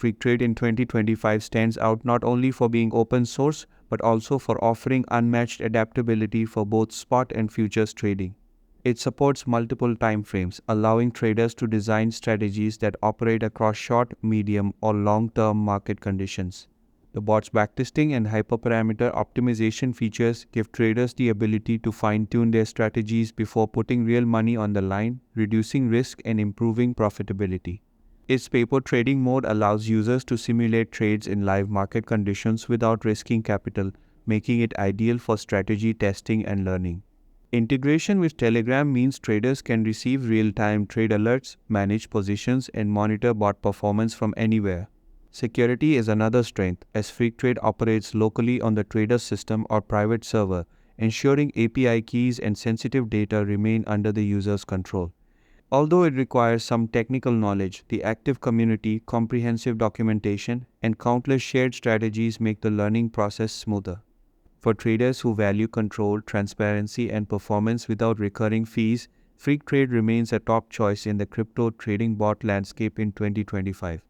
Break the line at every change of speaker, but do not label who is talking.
Freqtrade in 2025 stands out not only for being open source, but also for offering unmatched adaptability for both spot and futures trading. It supports multiple timeframes, allowing traders to design strategies that operate across short, medium, or long-term market conditions. The bot's backtesting and hyperparameter optimization features give traders the ability to fine-tune their strategies before putting real money on the line, reducing risk and improving profitability. Its paper trading mode allows users to simulate trades in live market conditions without risking capital, making it ideal for strategy testing and learning. Integration with Telegram means traders can receive real-time trade alerts, manage positions, and monitor bot performance from anywhere. Security is another strength, as Freqtrade operates locally on the trader's system or private server, ensuring API keys and sensitive data remain under the user's control. Although it requires some technical knowledge, the active community, comprehensive documentation, and countless shared strategies make the learning process smoother. For traders who value control, transparency, and performance without recurring fees, Freqtrade remains a top choice in the crypto trading bot landscape in 2025.